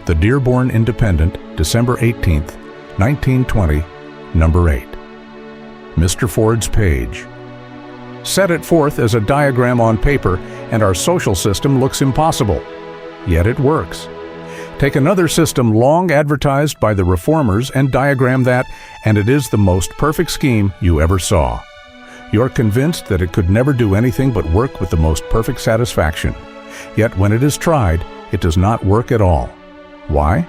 The Dearborn Independent, December 18, 1920, number 8. Mr. Ford's page. Set it forth as a diagram on paper, and our social system looks impossible. Yet it works. Take another system long advertised by the reformers and diagram that, and it is the most perfect scheme you ever saw. You're convinced that it could never do anything but work with the most perfect satisfaction. Yet when it is tried, it does not work at all. Why?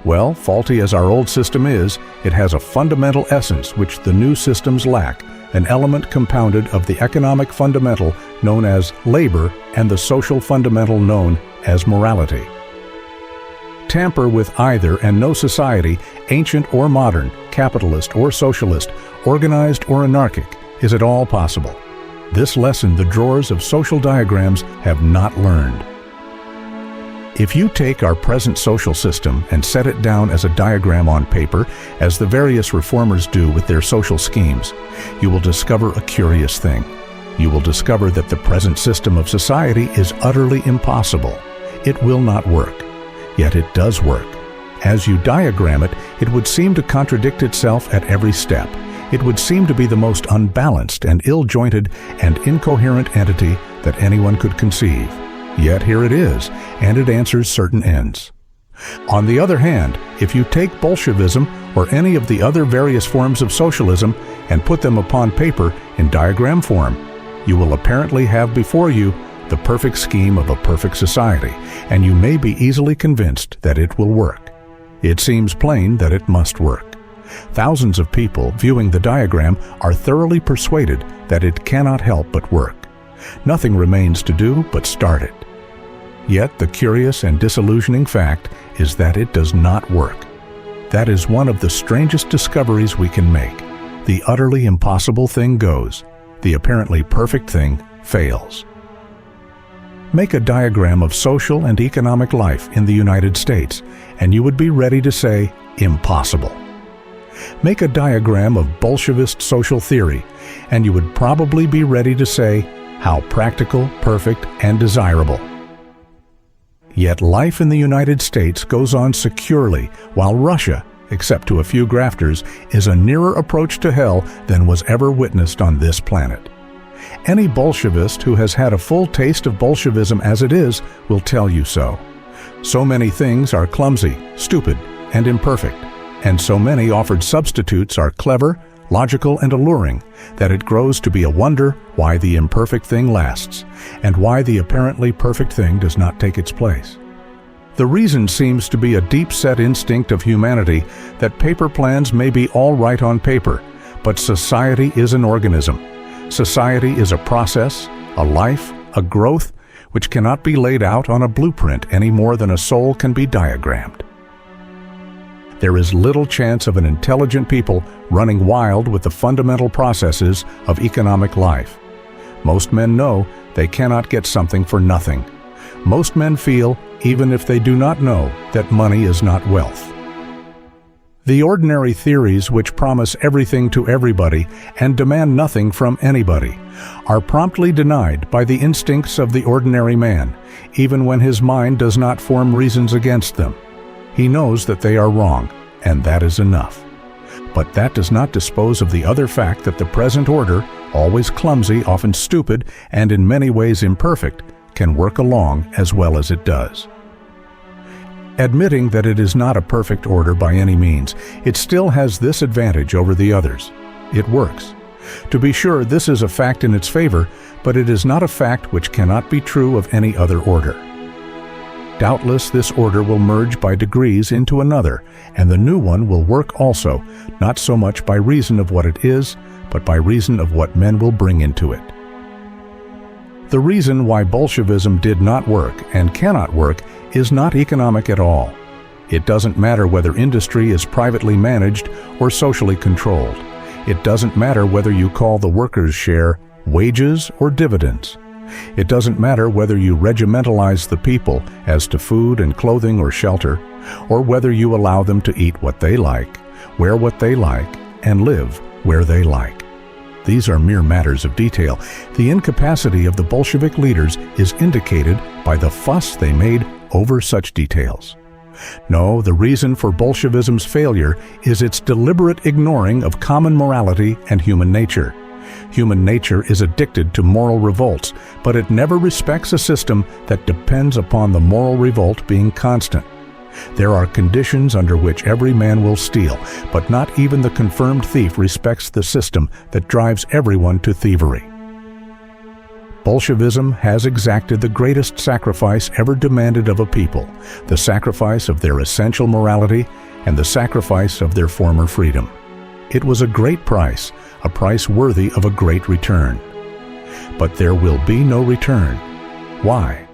Well, faulty as our old system is, it has a fundamental essence which the new systems lack, an element compounded of the economic fundamental known as labor and the social fundamental known as morality. Tamper with either and no society, ancient or modern, capitalist or socialist, organized or anarchic, is at all possible. This lesson the drawers of social diagrams have not learned. If you take our present social system and set it down as a diagram on paper, as the various reformers do with their social schemes, you will discover a curious thing. You will discover that the present system of society is utterly impossible. It will not work. Yet it does work. As you diagram it, it would seem to contradict itself at every step. It would seem to be the most unbalanced and ill-jointed and incoherent entity that anyone could conceive. Yet here it is, and it answers certain ends. On the other hand, if you take Bolshevism or any of the other various forms of socialism and put them upon paper in diagram form, you will apparently have before you the perfect scheme of a perfect society, and you may be easily convinced that it will work. It seems plain that it must work. Thousands of people viewing the diagram are thoroughly persuaded that it cannot help but work. Nothing remains to do but start it. Yet the curious and disillusioning fact is that it does not work. That is one of the strangest discoveries we can make. The utterly impossible thing goes. The apparently perfect thing fails. Make a diagram of social and economic life in the United States, and you would be ready to say, impossible. Make a diagram of Bolshevist social theory, and you would probably be ready to say, how practical, perfect, and desirable. Yet life in the United States goes on securely, while Russia, except to a few grafters, is a nearer approach to hell than was ever witnessed on this planet. Any Bolshevist who has had a full taste of Bolshevism as it is will tell you so. So many things are clumsy, stupid, and imperfect, and so many offered substitutes are clever, logical, and alluring that it grows to be a wonder why the imperfect thing lasts, and why the apparently perfect thing does not take its place. The reason seems to be a deep-set instinct of humanity that paper plans may be all right on paper, but society is an organism. Society is a process, a life, a growth, which cannot be laid out on a blueprint any more than a soul can be diagrammed. There is little chance of an intelligent people running wild with the fundamental processes of economic life. Most men know they cannot get something for nothing. Most men feel, even if they do not know, that money is not wealth. The ordinary theories which promise everything to everybody and demand nothing from anybody are promptly denied by the instincts of the ordinary man, even when his mind does not form reasons against them. He knows that they are wrong, and that is enough. But that does not dispose of the other fact that the present order, always clumsy, often stupid, and in many ways imperfect, can work along as well as it does. Admitting that it is not a perfect order by any means, it still has this advantage over the others. It works. To be sure, this is a fact in its favor, but it is not a fact which cannot be true of any other order. Doubtless this order will merge by degrees into another, and the new one will work also, not so much by reason of what it is, but by reason of what men will bring into it. The reason why Bolshevism did not work and cannot work is not economic at all. It doesn't matter whether industry is privately managed or socially controlled. It doesn't matter whether you call the workers' share wages or dividends. It doesn't matter whether you regimentalize the people as to food and clothing or shelter, or whether you allow them to eat what they like, wear what they like, and live where they like. These are mere matters of detail. The incapacity of the Bolshevik leaders is indicated by the fuss they made over such details. No, the reason for Bolshevism's failure is its deliberate ignoring of common morality and human nature. Human nature is addicted to moral revolts, but it never respects a system that depends upon the moral revolt being constant. There are conditions under which every man will steal, but not even the confirmed thief respects the system that drives everyone to thievery. Bolshevism has exacted the greatest sacrifice ever demanded of a people, the sacrifice of their essential morality and the sacrifice of their former freedom. It was a great price, a price worthy of a great return. But there will be no return. Why?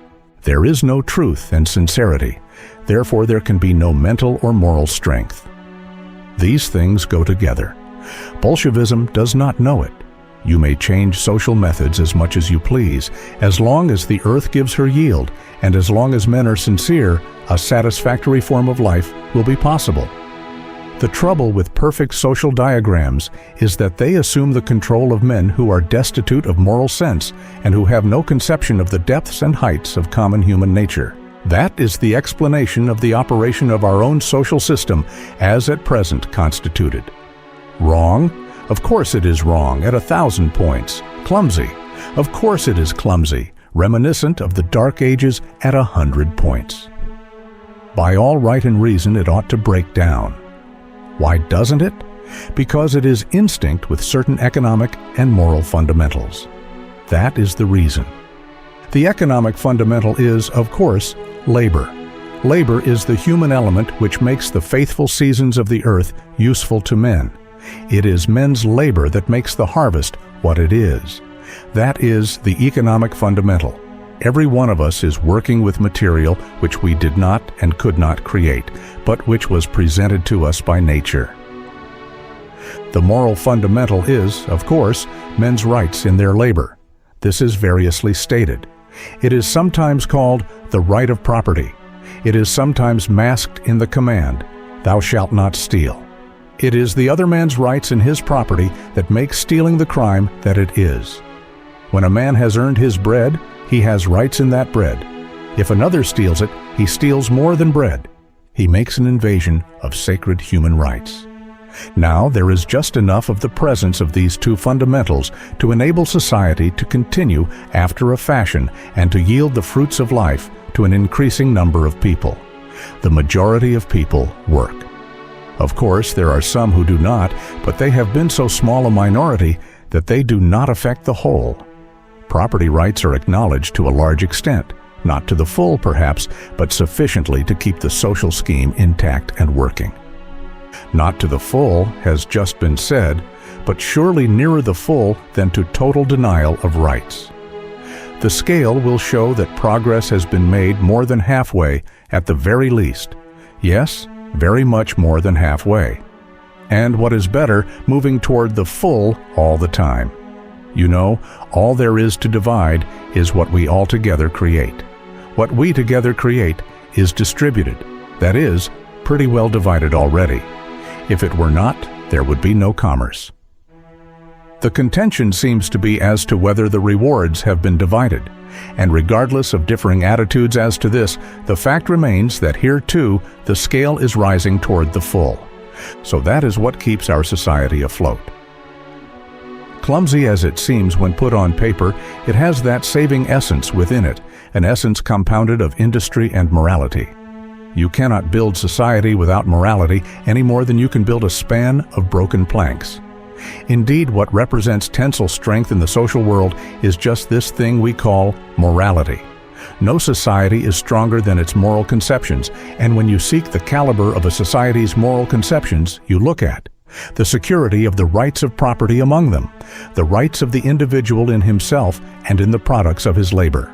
There is no truth and sincerity. Therefore, there can be no mental or moral strength. These things go together. Bolshevism does not know it. You may change social methods as much as you please. As long as the earth gives her yield, and as long as men are sincere, a satisfactory form of life will be possible. The trouble with perfect social diagrams is that they assume the control of men who are destitute of moral sense and who have no conception of the depths and heights of common human nature. That is the explanation of the operation of our own social system as at present constituted. Wrong? Of course it is wrong at 1,000 points. Clumsy? Of course it is clumsy, reminiscent of the Dark Ages at 100 points. By all right and reason it ought to break down. Why doesn't it? Because it is instinct with certain economic and moral fundamentals. That is the reason. The economic fundamental is, of course, labor. Labor is the human element which makes the faithful seasons of the earth useful to men. It is men's labor that makes the harvest what it is. That is the economic fundamental. Every one of us is working with material which we did not and could not create, but which was presented to us by nature. The moral fundamental is, of course, men's rights in their labor. This is variously stated. It is sometimes called the right of property. It is sometimes masked in the command, "Thou shalt not steal." It is the other man's rights in his property that makes stealing the crime that it is. When a man has earned his bread, he has rights in that bread. If another steals it, he steals more than bread. He makes an invasion of sacred human rights. Now, there is just enough of the presence of these two fundamentals to enable society to continue after a fashion and to yield the fruits of life to an increasing number of people. The majority of people work. Of course, there are some who do not, but they have been so small a minority that they do not affect the whole. Property rights are acknowledged to a large extent, not to the full perhaps, but sufficiently to keep the social scheme intact and working. Not to the full has just been said, but surely nearer the full than to total denial of rights. The scale will show that progress has been made more than halfway at the very least. Yes, very much more than halfway. And what is better, moving toward the full all the time. You know, all there is to divide is what we all together create. What we together create is distributed, that is, pretty well divided already. If it were not, there would be no commerce. The contention seems to be as to whether the rewards have been divided, and regardless of differing attitudes as to this, the fact remains that here too the scale is rising toward the full. So that is what keeps our society afloat. Clumsy as it seems when put on paper, it has that saving essence within it, an essence compounded of industry and morality. You cannot build society without morality any more than you can build a span of broken planks. Indeed, what represents tensile strength in the social world is just this thing we call morality. No society is stronger than its moral conceptions, and when you seek the caliber of a society's moral conceptions, you look at the security of the rights of property among them, the rights of the individual in himself and in the products of his labor.